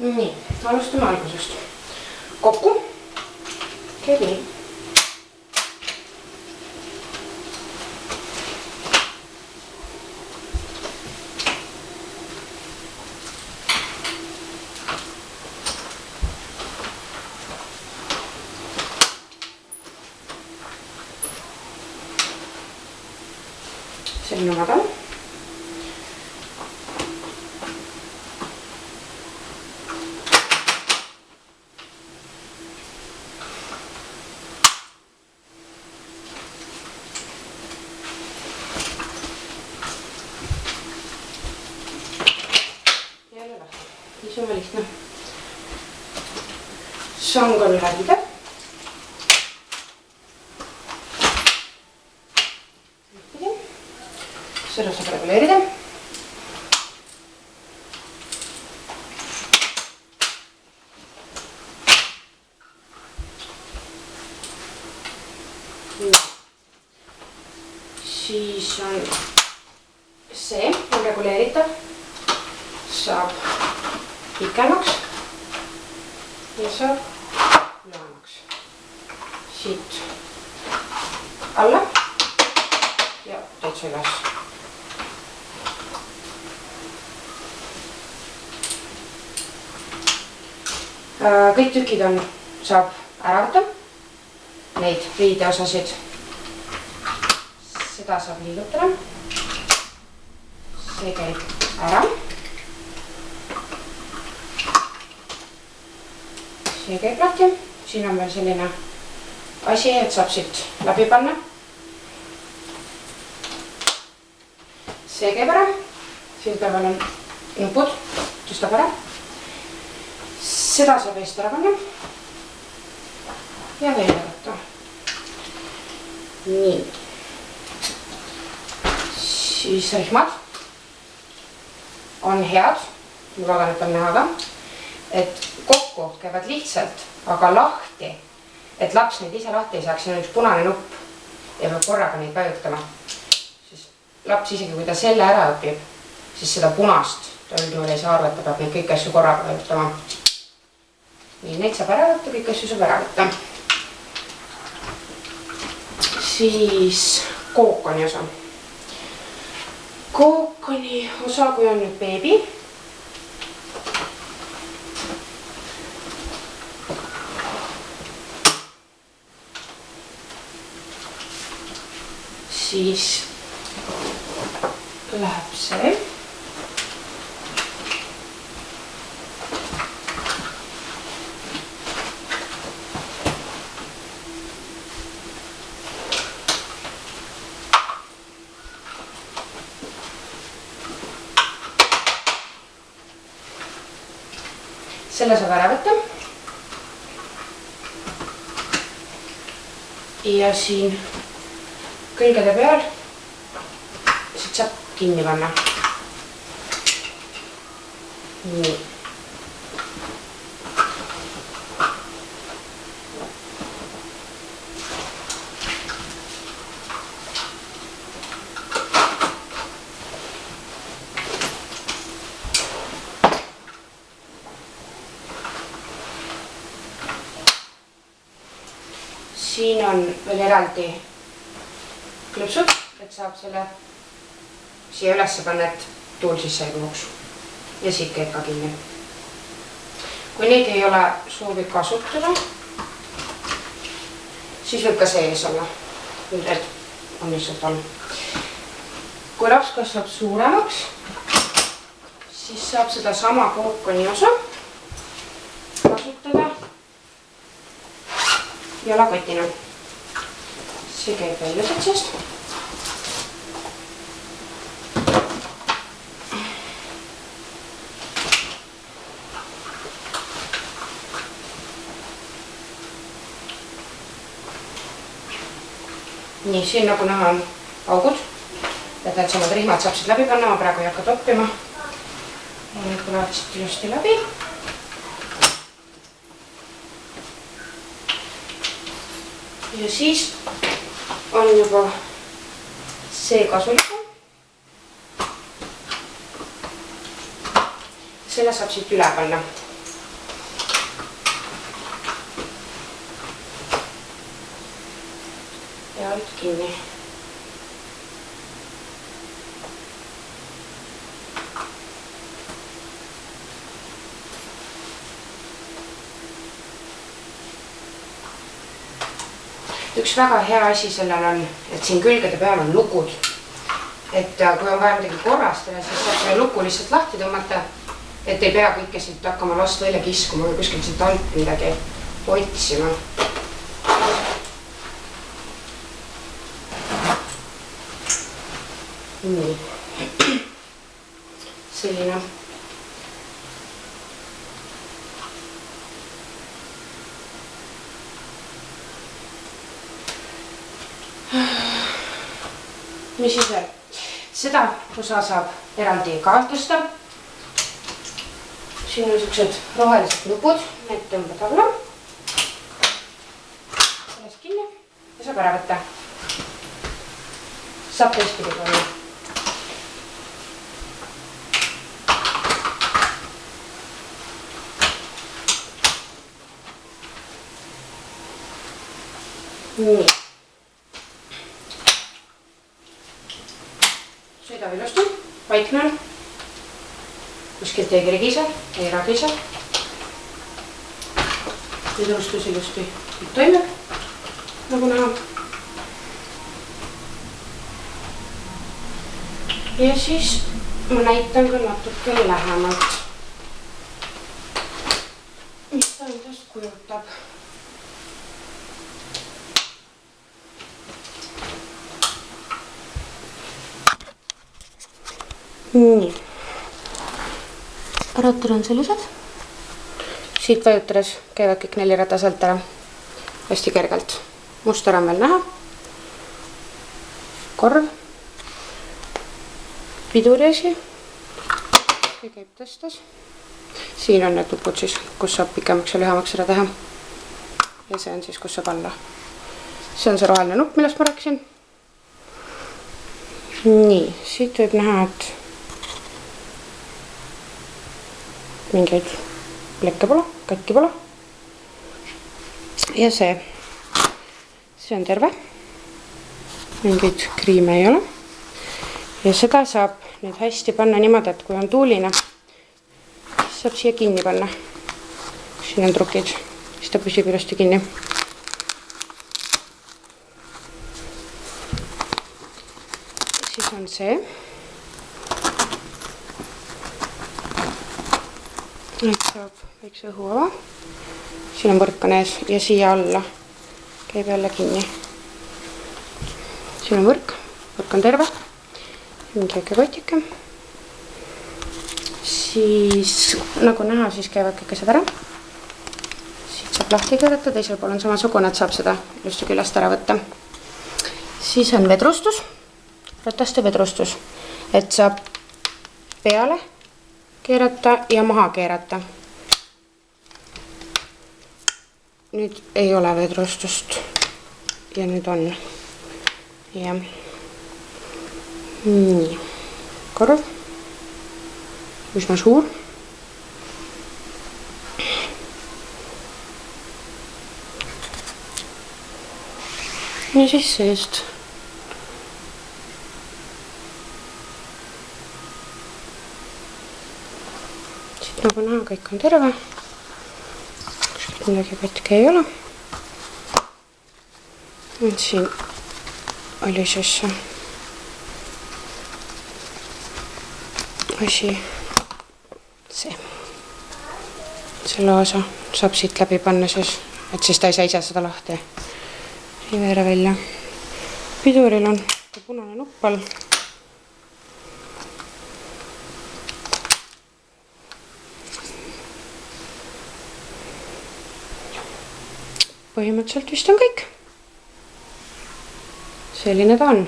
Nii, alustame algusest. Kokku. Käib nii. Selline madal. Jälle lahti. Siis on lihtne. Sang on läbida. Seda saab reguleerida. Siis on see on reguleeritav. Saab pikemaks ja saab lühemaks. Siit alla ja täitsa üles. Kõik tükid saab ära võtta, neid riideosasid, seda saab liigutada, see käib ära, see käib lahti, siin on veel selline asi, et saab siit läbi panna, see käib ära, siin peavad on nupud, tõstab ära. Seda saab eest ära panna ja välja võtta. Nii. Siis rihmad on head, ma loodan, et on näha ka, et kokku käivad lihtsalt, aga lahti, et laps neid ise lahti ei saaks, siin on üks punane nupp ja peab korraga neid vajutama. Siis laps isegi, kui ta selle ära õpib, siis seda punast ta üldjuhul ei saa aru, et ta peab neid kõik asju korraga vajutama. Nii, neid saab ära võtta, kõik asju saab ära võtta. Siis kookoni osa. Kookoni osa, kui on nüüd beebi. Siis läheb see. Selle saab ära võtta. Ja siin külgede peal siit saab kinni panna. Nii. Siin on veel eraldi klõpsud, et saab selle siia ülesse panna, et tuul sisse ei kuhuks. Ja siit käib ka kinni. Kui neid ei ole soovi kasutada, siis võib ka see ees olla. Nüüd on lihtsalt all. Kui laps kasvab suuremaks, siis saab seda sama kookoni osa kasutada jalakotina. See käib välja sest. Nii, siin nagu näha on augud, et need samad rihmad saab siit läbi panna, ma praegu ei hakka toppima. Need tulevad siit ilusti läbi. Ja siis on juba see kasulikum. Selle saab siit üle panna. alt kinni. Üks väga hea asi sellel on, et siin külgede peal on lukud. Et kui on vaja midagi korrastada, siis saab selle luku lihtsalt lahti tõmmata, et ei pea kõike siit hakkama last välja kiskuma või kuskil siit alt midagi otsima. Nii. Selline. Mis siis veel? Seda osa saab eraldi kaotusta. Siin on sellised rohelised nupud, need tõmbad alla. Sellest kinni ja saab ära võtta. Saab teistpidi olla. Nii. Sõidab ilusti, vaikne on. Kuskilt ei krigise, ei ragise. Vedrustus ilusti toimib, nagu näha. Ja siis ma näitan ka natuke lähemalt, mis ta endast kujutab. Nii. Rattad on sellised. Siit vajutades käivad kõik 4 rataselt ära. Hästi kergelt. Mustar on veel näha. Korv. Piduriasi. See käib tõstes. Siin on need nupud siis, kus saab pikemaks ja lühemaks seda teha. Ja see on siis, kus saab alla. See on see roheline nupp, millest ma rääkisin. Nii, siit võib näha, et mingeid plekke pole, katki pole. Ja see on terve. Mingeid kriime ei ole. Ja seda saab nüüd hästi panna niimoodi, et kui on tuuline, siis saab siia kinni panna. Siin on trukid, siis ta püsib ilusti kinni. Siis on see. Nüüd saab väikse õhuava. Siin on võrk on ees ja siia alla käib jälle kinni. Siin on võrk on terve. Mingi väike kotike. Siis nagu näha, siis käivad kõik asjad ära. Siit saab lahti keerata, teisel pool on samasugune, et saab seda ilusti küljest ära võtta. Siis on vedrustus, rataste vedrustus, et saab peale keerata ja maha keerata. Nüüd ei ole vedrustust ja nüüd on. Ja. Nii. Korv. Üsna suur. Ja siis seest. Siit nagu näha, kõik on terve. Midagi katki ei ole. Nüüd siin oli siis asi see. Selle osa saab siit läbi panna siis, et siis ta ei seisa seda lahti. Ei veere välja. Piduril on punane nupp all. Põhimõtteliselt vist on kõik. Selline ta on.